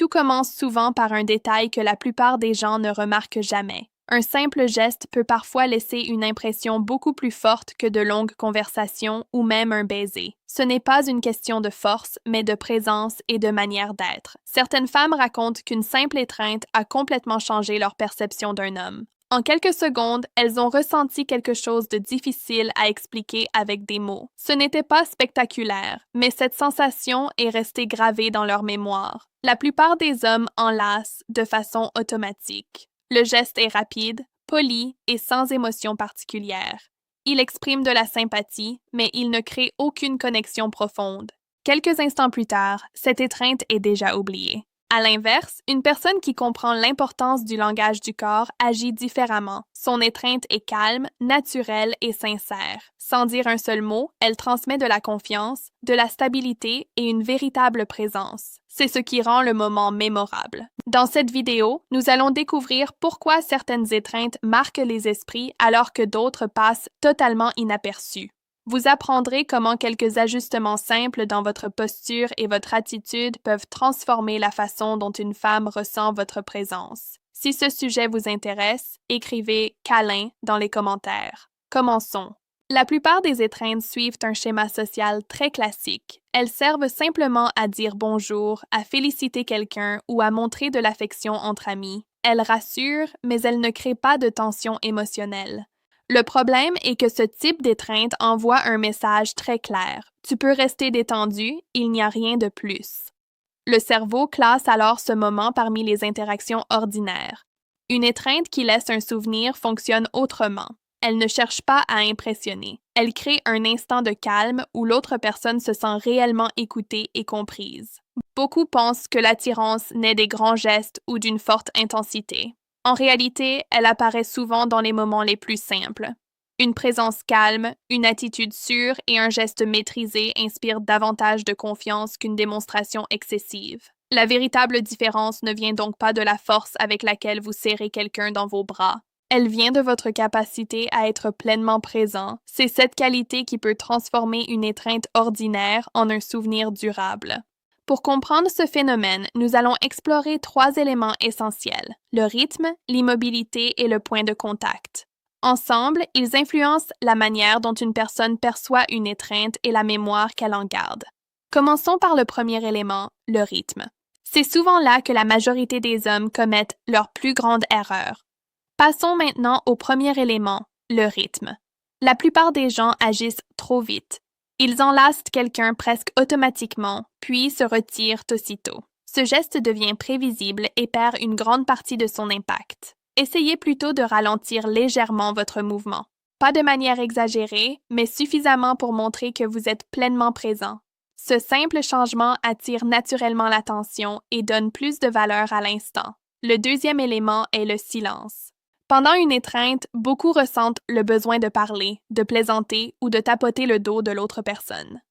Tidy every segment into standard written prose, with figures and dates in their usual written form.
Tout commence souvent par un détail que la plupart des gens ne remarquent jamais. Un simple geste peut parfois laisser une impression beaucoup plus forte que de longues conversations ou même un baiser. Ce n'est pas une question de force, mais de présence et de manière d'être. Certaines femmes racontent qu'une simple étreinte a complètement changé leur perception d'un homme. En quelques secondes, elles ont ressenti quelque chose de difficile à expliquer avec des mots. Ce n'était pas spectaculaire, mais cette sensation est restée gravée dans leur mémoire. La plupart des hommes enlacent de façon automatique. Le geste est rapide, poli et sans émotion particulière. Il exprime de la sympathie, mais il ne crée aucune connexion profonde. Quelques instants plus tard, cette étreinte est déjà oubliée. À l'inverse, une personne qui comprend l'importance du langage du corps agit différemment. Son étreinte est calme, naturelle et sincère. Sans dire un seul mot, elle transmet de la confiance, de la stabilité et une véritable présence. C'est ce qui rend le moment mémorable. Dans cette vidéo, nous allons découvrir pourquoi certaines étreintes marquent les esprits alors que d'autres passent totalement inaperçues. Vous apprendrez comment quelques ajustements simples dans votre posture et votre attitude peuvent transformer la façon dont une femme ressent votre présence. Si ce sujet vous intéresse, écrivez « câlin » dans les commentaires. Commençons. La plupart des étreintes suivent un schéma social très classique. Elles servent simplement à dire bonjour, à féliciter quelqu'un ou à montrer de l'affection entre amis. Elles rassurent, mais elles ne créent pas de tension émotionnelle. Le problème est que ce type d'étreinte envoie un message très clair. Tu peux rester détendu, il n'y a rien de plus. Le cerveau classe alors ce moment parmi les interactions ordinaires. Une étreinte qui laisse un souvenir fonctionne autrement. Elle ne cherche pas à impressionner. Elle crée un instant de calme où l'autre personne se sent réellement écoutée et comprise. Beaucoup pensent que l'attirance naît des grands gestes ou d'une forte intensité. En réalité, elle apparaît souvent dans les moments les plus simples. Une présence calme, une attitude sûre et un geste maîtrisé inspirent davantage de confiance qu'une démonstration excessive. La véritable différence ne vient donc pas de la force avec laquelle vous serrez quelqu'un dans vos bras. Elle vient de votre capacité à être pleinement présent. C'est cette qualité qui peut transformer une étreinte ordinaire en un souvenir durable. Pour comprendre ce phénomène, nous allons explorer 3 éléments essentiels: le rythme, l'immobilité et le point de contact. Ensemble, ils influencent la manière dont une personne perçoit une étreinte et la mémoire qu'elle en garde. Commençons par le premier élément, le rythme. C'est souvent là que la majorité des hommes commettent leur plus grande erreur. Passons maintenant au premier élément, le rythme. La plupart des gens agissent trop vite. Ils enlacent quelqu'un presque automatiquement, puis se retirent aussitôt. Ce geste devient prévisible et perd une grande partie de son impact. Essayez plutôt de ralentir légèrement votre mouvement. Pas de manière exagérée, mais suffisamment pour montrer que vous êtes pleinement présent. Ce simple changement attire naturellement l'attention et donne plus de valeur à l'instant. Le deuxième élément est le silence. Pendant une étreinte, beaucoup ressentent le besoin de parler, de plaisanter ou de tapoter le dos de l'autre personne.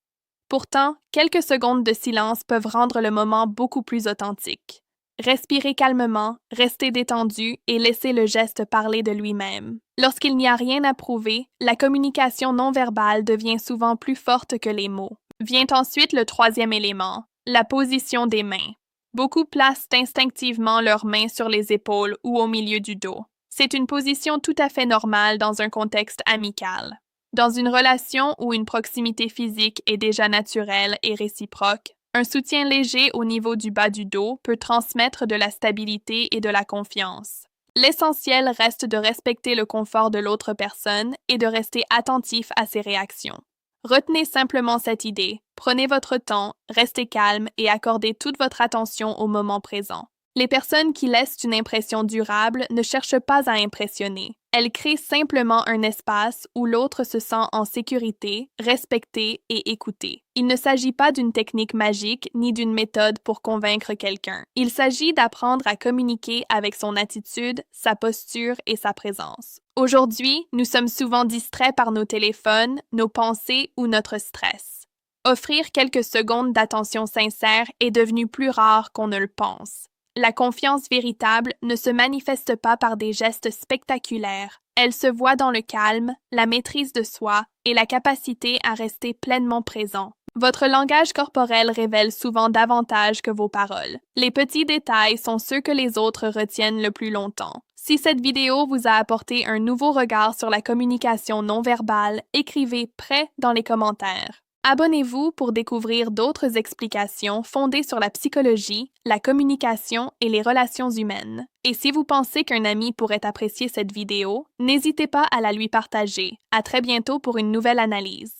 Pourtant, quelques secondes de silence peuvent rendre le moment beaucoup plus authentique. Respirez calmement, restez détendu et laissez le geste parler de lui-même. Lorsqu'il n'y a rien à prouver, la communication non verbale devient souvent plus forte que les mots. Vient ensuite le troisième élément, la position des mains. Beaucoup placent instinctivement leurs mains sur les épaules ou au milieu du dos. C'est une position tout à fait normale dans un contexte amical. Dans une relation où une proximité physique est déjà naturelle et réciproque, un soutien léger au niveau du bas du dos peut transmettre de la stabilité et de la confiance. L'essentiel reste de respecter le confort de l'autre personne et de rester attentif à ses réactions. Retenez simplement cette idée, prenez votre temps, restez calme et accordez toute votre attention au moment présent. Les personnes qui laissent une impression durable ne cherchent pas à impressionner. Elles créent simplement un espace où l'autre se sent en sécurité, respecté et écouté. Il ne s'agit pas d'une technique magique ni d'une méthode pour convaincre quelqu'un. Il s'agit d'apprendre à communiquer avec son attitude, sa posture et sa présence. Aujourd'hui, nous sommes souvent distraits par nos téléphones, nos pensées ou notre stress. Offrir quelques secondes d'attention sincère est devenu plus rare qu'on ne le pense. La confiance véritable ne se manifeste pas par des gestes spectaculaires. Elle se voit dans le calme, la maîtrise de soi et la capacité à rester pleinement présent. Votre langage corporel révèle souvent davantage que vos paroles. Les petits détails sont ceux que les autres retiennent le plus longtemps. Si cette vidéo vous a apporté un nouveau regard sur la communication non verbale, écrivez prêt dans les commentaires. Abonnez-vous pour découvrir d'autres explications fondées sur la psychologie, la communication et les relations humaines. Et si vous pensez qu'un ami pourrait apprécier cette vidéo, n'hésitez pas à la lui partager. À très bientôt pour une nouvelle analyse.